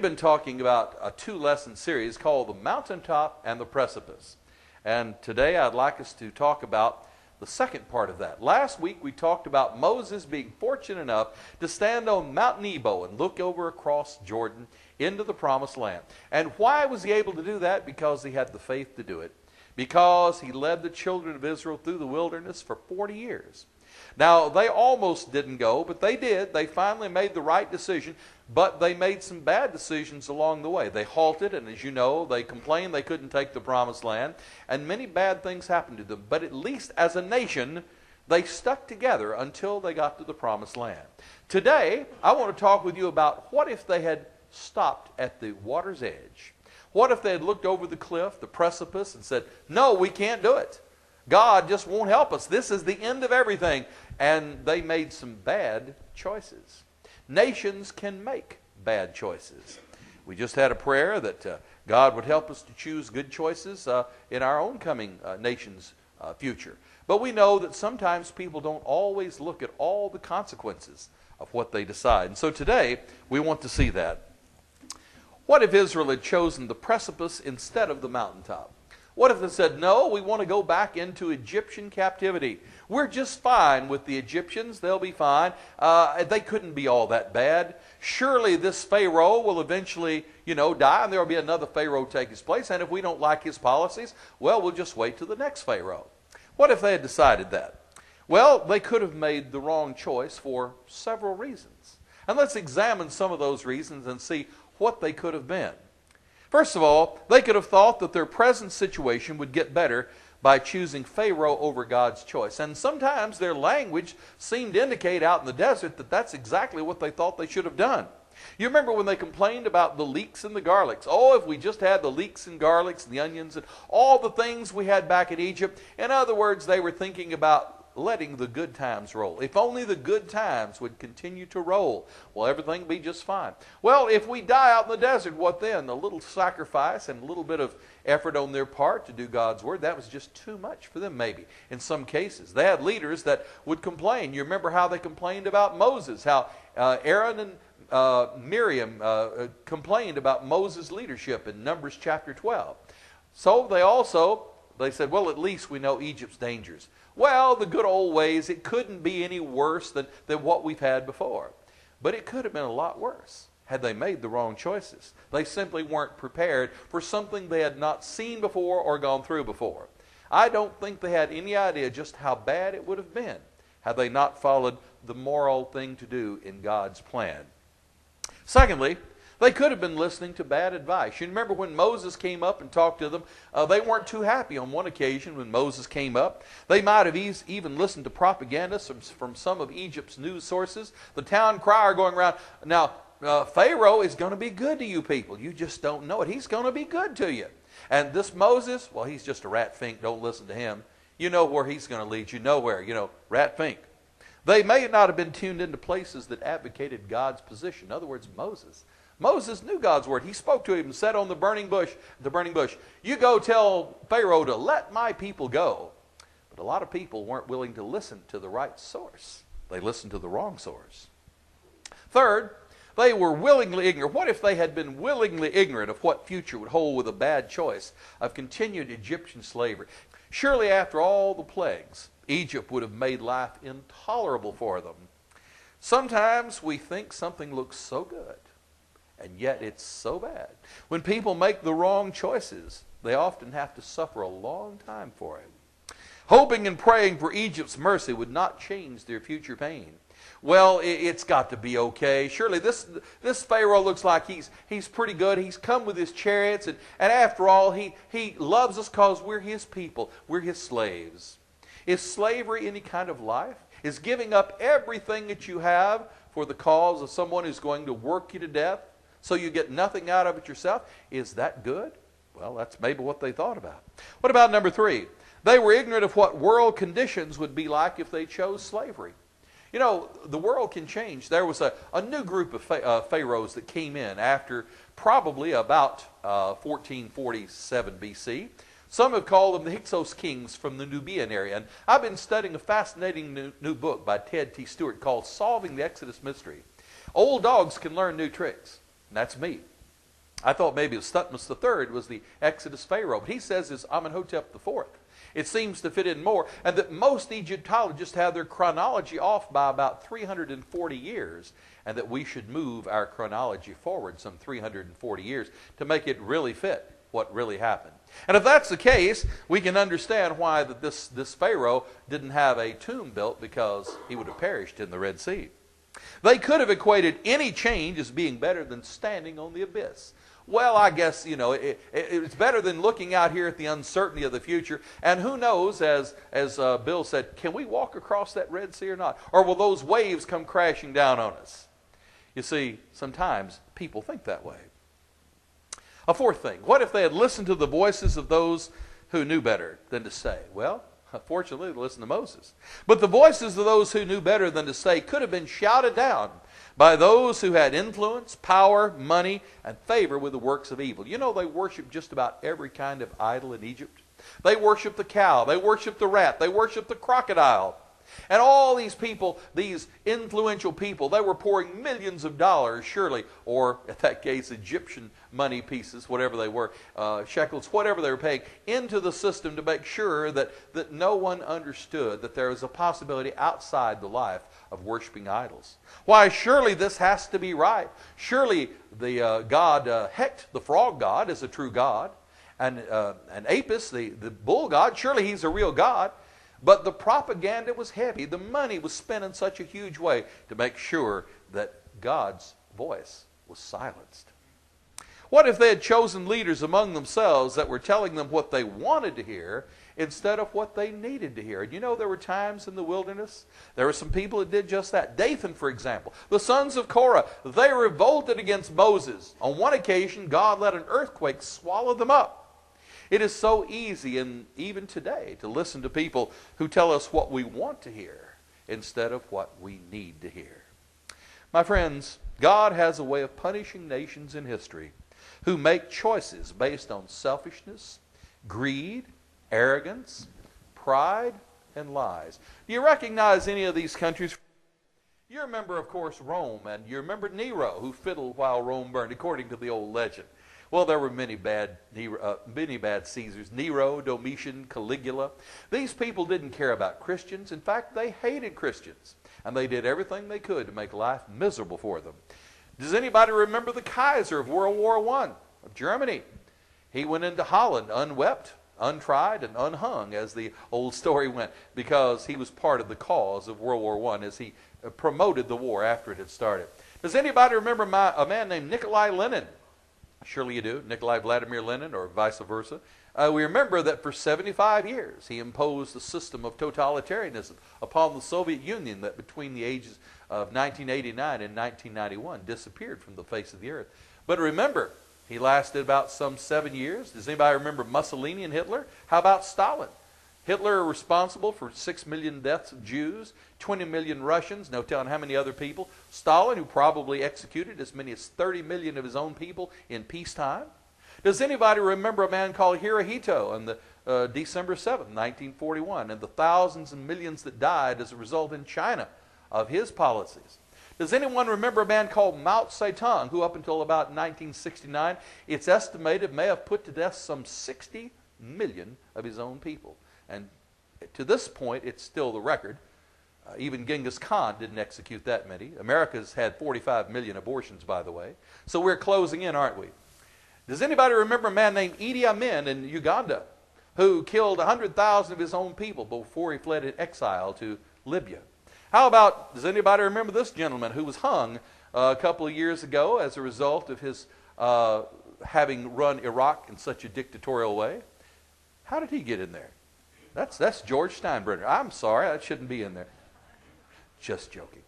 been talking about a two-lesson series called the Mountaintop and the Precipice. And today I'd like us to talk about the second part of that. Last week we talked about Moses being fortunate enough to stand on Mount Nebo and look over across Jordan into the Promised Land. And why was he able to do that? Because he had the faith to do it. Because he led the children of Israel through the wilderness for 40 years. Now, they almost didn't go, but they did. They finally made the right decision, but they made some bad decisions along the way. They halted, and as you know, they complained they couldn't take the Promised Land, and many bad things happened to them. But at least as a nation, they stuck together until they got to the Promised Land. Today, I want to talk with you about what if they had stopped at the water's edge. What if they had looked over the cliff, the precipice, and said, no, we can't do it. God just won't help us. This is the end of everything. And they made some bad choices. Nations can make bad choices. We just had a prayer that God would help us to choose good choices in our own coming nation's future. But we know that sometimes people don't always look at all the consequences of what they decide. And so today, we want to see that. What if Israel had chosen the precipice instead of the mountaintop? What if they said, no, we want to go back into Egyptian captivity. We're just fine with the Egyptians. They'll be fine. They couldn't be all that bad. Surely this Pharaoh will eventually, die, and there will be another Pharaoh take his place. And if we don't like his policies, well, we'll just wait till the next Pharaoh. What if they had decided that? Well, they could have made the wrong choice for several reasons. And let's examine some of those reasons and see what they could have been. First of all, they could have thought that their present situation would get better by choosing Pharaoh over God's choice. And sometimes their language seemed to indicate out in the desert that that's exactly what they thought they should have done. You remember when they complained about the leeks and the garlics. Oh, if we just had the leeks and garlics and the onions and all the things we had back in Egypt. In other words, they were thinking about letting the good times roll. If only the good times would continue to roll, well, everything would be just fine. Well, if we die out in the desert, what then? A little sacrifice and a little bit of effort on their part to do God's word, that was just too much for them maybe in some cases. They had leaders that would complain. You remember how they complained about Moses, how Aaron and Miriam complained about Moses' leadership in Numbers chapter 12. So they said, well, at least we know Egypt's dangers. Well, the good old ways, it couldn't be any worse than what we've had before. But it could have been a lot worse had they made the wrong choices. They simply weren't prepared for something they had not seen before or gone through before. I don't think they had any idea just how bad it would have been had they not followed the moral thing to do in God's plan. Secondly, they could have been listening to bad advice. You remember when Moses came up and talked to them, they weren't too happy on one occasion when Moses came up. They might have even listened to propagandists from some of Egypt's news sources. The town crier going around, now, Pharaoh is going to be good to you people. You just don't know it. He's going to be good to you. And this Moses, well, he's just a rat fink. Don't listen to him. You know where he's going to lead you. Nowhere. Rat fink. They may not have been tuned into places that advocated God's position. In other words, Moses knew God's word. He spoke to him and said on the burning bush, you go tell Pharaoh to let my people go. But a lot of people weren't willing to listen to the right source. They listened to the wrong source. Third, they were willingly ignorant. What if they had been willingly ignorant of what future would hold with a bad choice of continued Egyptian slavery? Surely after all the plagues, Egypt would have made life intolerable for them. Sometimes we think something looks so good, and yet it's so bad. When people make the wrong choices, they often have to suffer a long time for it. Hoping and praying for Egypt's mercy would not change their future pain. Well, it's got to be okay. Surely this Pharaoh looks like he's pretty good. He's come with his chariots, and after all, he loves us because we're his people. We're his slaves. Is slavery any kind of life? Is giving up everything that you have for the cause of someone who's going to work you to death so you get nothing out of it yourself? Is that good? Well, that's maybe what they thought about. What about number 3? They were ignorant of what world conditions would be like if they chose slavery. The world can change. There was a new group of pharaohs that came in after probably about 1447 BC. Some have called them the Hyksos kings from the Nubian area. And I've been studying a fascinating new book by Ted T. Stewart called Solving the Exodus Mystery. Old dogs can learn new tricks. And that's me. I thought maybe it was Thutmose III was the Exodus Pharaoh, but he says it's Amenhotep IV. It seems to fit in more, and that most Egyptologists have their chronology off by about 340 years, and that we should move our chronology forward some 340 years to make it really fit what really happened. And if that's the case, we can understand why that this Pharaoh didn't have a tomb built, because he would have perished in the Red Sea. They could have equated any change as being better than standing on the abyss. Well, I guess, it's better than looking out here at the uncertainty of the future. And who knows, as Bill said, can we walk across that Red Sea or not? Or will those waves come crashing down on us? You see, sometimes people think that way. A fourth thing, what if they had listened to the voices of those who knew better than to say? Well, fortunately, they listened to Moses. But the voices of those who knew better than to say could have been shouted down by those who had influence, power, money, and favor with the works of evil. You know, they worshiped just about every kind of idol in Egypt. They worshiped the cow, they worshiped the rat, they worshiped the crocodile. And all these people, these influential people, they were pouring millions of dollars, surely, or in that case, Egyptian money pieces, whatever they were, shekels, whatever they were paying, into the system to make sure that no one understood that there was a possibility outside the life of worshiping idols. Why, surely this has to be right. Surely the god Hecht, the frog god, is a true god. And Apis, the bull god, surely he's a real god. But the propaganda was heavy. The money was spent in such a huge way to make sure that God's voice was silenced. What if they had chosen leaders among themselves that were telling them what they wanted to hear instead of what they needed to hear? And you know, there were times in the wilderness, there were some people that did just that. Dathan, for example, the sons of Korah, they revolted against Moses. On one occasion, God let an earthquake swallow them up. It is so easy, and even today, to listen to people who tell us what we want to hear instead of what we need to hear. My friends, God has a way of punishing nations in history who make choices based on selfishness, greed, arrogance, pride, and lies. Do you recognize any of these countries? You remember, of course, Rome, and you remember Nero, who fiddled while Rome burned, according to the old legend. Well, there were many bad Caesars. Nero, Domitian, Caligula. These people didn't care about Christians. In fact, they hated Christians. And they did everything they could to make life miserable for them. Does anybody remember the Kaiser of World War I of Germany? He went into Holland unwept, untried, and unhung, as the old story went, because he was part of the cause of World War I as he promoted the war after it had started. Does anybody remember a man named Nikolai Lenin? Surely you do, Nikolai Vladimir Lenin, or vice versa. We remember that for 75 years he imposed a system of totalitarianism upon the Soviet Union that between the ages of 1989 and 1991 disappeared from the face of the earth. But remember, he lasted about some 7 years. Does anybody remember Mussolini and Hitler? How about Stalin? Hitler responsible for 6 million deaths of Jews, 20 million Russians, no telling how many other people. Stalin, who probably executed as many as 30 million of his own people in peacetime. Does anybody remember a man called Hirohito on the December 7th, 1941, and the thousands and millions that died as a result in China of his policies? Does anyone remember a man called Mao Zedong, who up until about 1969, it's estimated may have put to death some 60 million of his own people? And to this point, it's still the record. Even Genghis Khan didn't execute that many. America's had 45 million abortions, by the way. So we're closing in, aren't we? Does anybody remember a man named Idi Amin in Uganda who killed 100,000 of his own people before he fled in exile to Libya? How about, does anybody remember this gentleman who was hung a couple of years ago as a result of his having run Iraq in such a dictatorial way? How did he get in there? That's George Steinbrenner. I'm sorry, that shouldn't be in there. Just joking.